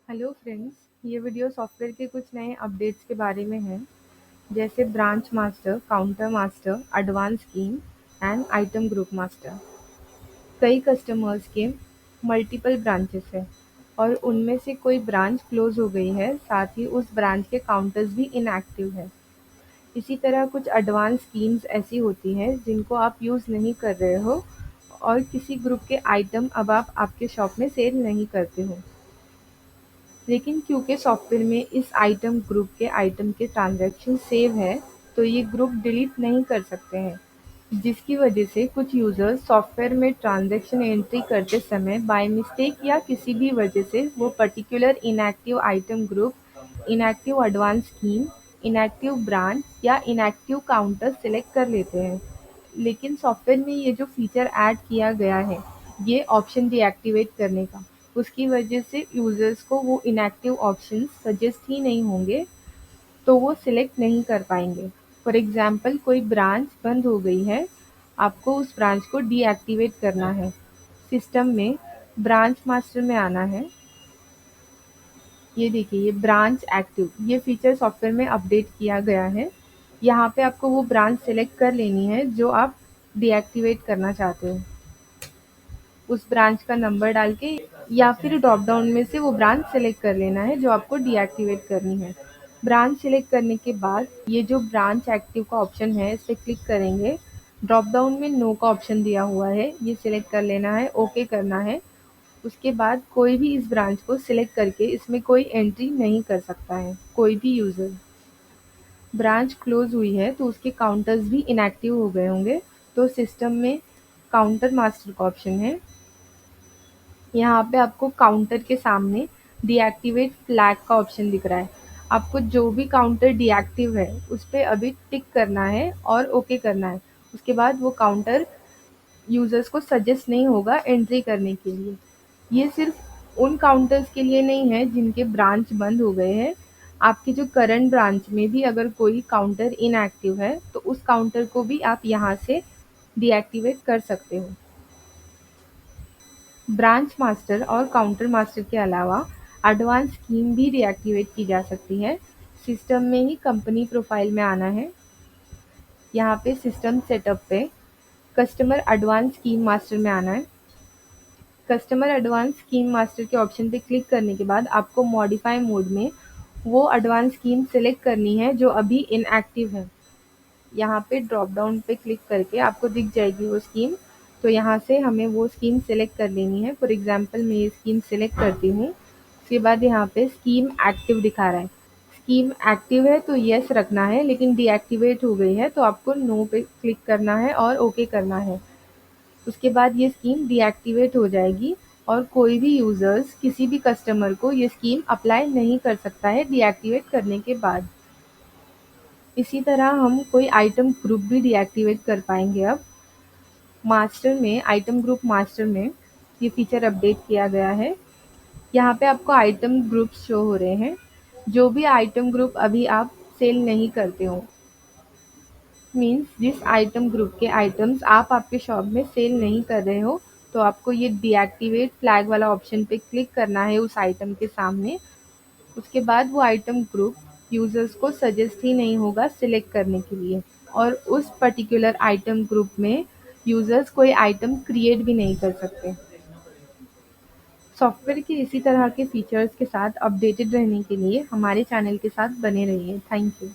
Hello friends, ये video software के कुछ नए अपडेट्स के बारे में है, जैसे branch master, counter master, advance scheme and item group master. कई कस्टमर्स के मल्टीपल ब्रांचेस हैं और उनमें से कोई ब्रांच क्लोज हो गई है, साथ ही उस ब्रांच के काउंटर्स भी इनएक्टिव है। इसी तरह कुछ एडवांस स्कीम्स ऐसी होती हैं जिनको आप यूज़ नहीं कर रहे हो और किसी ग्रुप के आइटम अब आप आपके शॉप में सेल नहीं करते हो। लेकिन क्योंकि सॉफ्टवेयर में इस आइटम ग्रुप के आइटम के ट्रांज़ैक्शन सेव है, तो ये ग्रुप डिलीट नहीं कर सकते हैं, जिसकी वजह से कुछ यूज़र्स सॉफ्टवेयर में ट्रांज़ैक्शन एंट्री करते समय बाय मिस्टेक या किसी भी वजह से वो particular inactive item group, inactive advance scheme, inactive branch या इनएक्टिव काउंटर सेलेक्ट कर लेते हैं। लेकिन सॉफ्टवेयर में ये जो फीचर ऐड किया गया है, ये ऑप्शन डीएक्टिवेट करने का, उसकी वजह से यूज़र्स को वो इनएक्टिव ऑप्शंस सजेस्ट ही नहीं होंगे, तो वो सिलेक्ट नहीं कर पाएंगे। फॉर एग्जांपल कोई ब्रांच बंद हो गई है, आपको उस ब्रांच को डीएक्टिवेट करना है। सिस्टम में ब्रांच मास्टर में आना है। ये देखिए, ये ब्रांच एक्टिव, ये फीचर सॉफ्टवेयर में अपडेट किया गया है। यहाँ पे आपको वो ब्रांच सेलेक्ट कर लेनी है जो आप डीएक्टिवेट करना चाहते हो। उस ब्रांच का नंबर डाल के या फिर ड्रॉप डाउन में से वो ब्रांच सेलेक्ट कर लेना है जो आपको डीएक्टिवेट करनी है। ब्रांच सेलेक्ट करने के बाद ये जो ब्रांच एक्टिव का ऑप्शन है, इस पे क्लिक करेंगे। ड्रॉप डाउन में नो का ऑप्शन दिया हुआ है, ये सिलेक्ट कर लेना है, ओके करना है। उसके बाद कोई भी इस ब्रांच को सिलेक्ट करके इसमें कोई एंट्री नहीं कर सकता है, कोई भी यूज़र। ब्रांच क्लोज हुई है तो उसके काउंटर्स भी इनएक्टिव हो गए होंगे, तो सिस्टम में काउंटर मास्टर का ऑप्शन है। यहाँ पे आपको काउंटर के सामने डीएक्टिवेट फ्लैग का ऑप्शन दिख रहा है। आपको जो भी काउंटर डीएक्टिव है उस पे अभी टिक करना है और ओके करना है। उसके बाद वो काउंटर यूज़र्स को सजेस्ट नहीं होगा एंट्री करने के लिए। ये सिर्फ उन काउंटर्स के लिए नहीं है जिनके ब्रांच बंद हो गए हैं। आपकी जो करंट ब्रांच में भी अगर कोई काउंटर इनएक्टिव है, तो उस काउंटर को भी आप यहाँ से डीएक्टिवेट कर सकते हो। ब्रांच मास्टर और काउंटर मास्टर के अलावा एडवांस स्कीम भी डीएक्टिवेट की जा सकती है। सिस्टम में ही कंपनी प्रोफाइल में आना है। यहाँ पे सिस्टम सेटअप पे कस्टमर एडवांस स्कीम मास्टर में आना है। कस्टमर एडवांस स्कीम मास्टर के ऑप्शन पे क्लिक करने के बाद आपको मॉडिफाई मोड में वो एडवांस स्कीम सेलेक्ट करनी है जो अभी इनएक्टिव है। यहाँ पे ड्रॉप डाउन पे क्लिक करके आपको दिख जाएगी वो स्कीम, तो यहाँ से हमें वो स्कीम सेलेक्ट कर लेनी है। फॉर एग्जांपल मैं ये स्कीम सेलेक्ट करती हूँ। उसके बाद यहाँ पे स्कीम एक्टिव दिखा रहा है। स्कीम एक्टिव है तो यस रखना है, लेकिन डीएक्टिवेट हो गई है तो आपको नो पे क्लिक करना है और ओके करना है। उसके बाद ये स्कीम डीएक्टिवेट हो जाएगी और कोई भी यूज़र्स किसी भी कस्टमर को ये स्कीम अप्लाई नहीं कर सकता है डीएक्टिवेट करने के बाद। इसी तरह हम कोई आइटम ग्रुप भी डीएक्टिवेट कर पाएंगे अब। मास्टर में, आइटम ग्रुप मास्टर में ये फीचर अपडेट किया गया है। यहाँ पे आपको आइटम ग्रुप्स शो हो रहे हैं। जो भी आइटम ग्रुप अभी आप सेल नहीं करते हो, मीन्स जिस आइटम ग्रुप के आइटम्स आप आपके शॉप में सेल नहीं कर रहे हो, तो आपको ये डीएक्टिवेट फ्लैग वाला ऑप्शन पे क्लिक करना है उस आइटम के सामने। उसके बाद वो आइटम ग्रुप यूज़र्स को सजेस्ट ही नहीं होगा सिलेक्ट करने के लिए, और उस पर्टिकुलर आइटम ग्रुप में यूज़र्स कोई आइटम क्रिएट भी नहीं कर सकते। सॉफ्टवेयर के इसी तरह के फीचर्स के साथ अपडेटेड रहने के लिए हमारे चैनल के साथ बने रहिए। Thank you.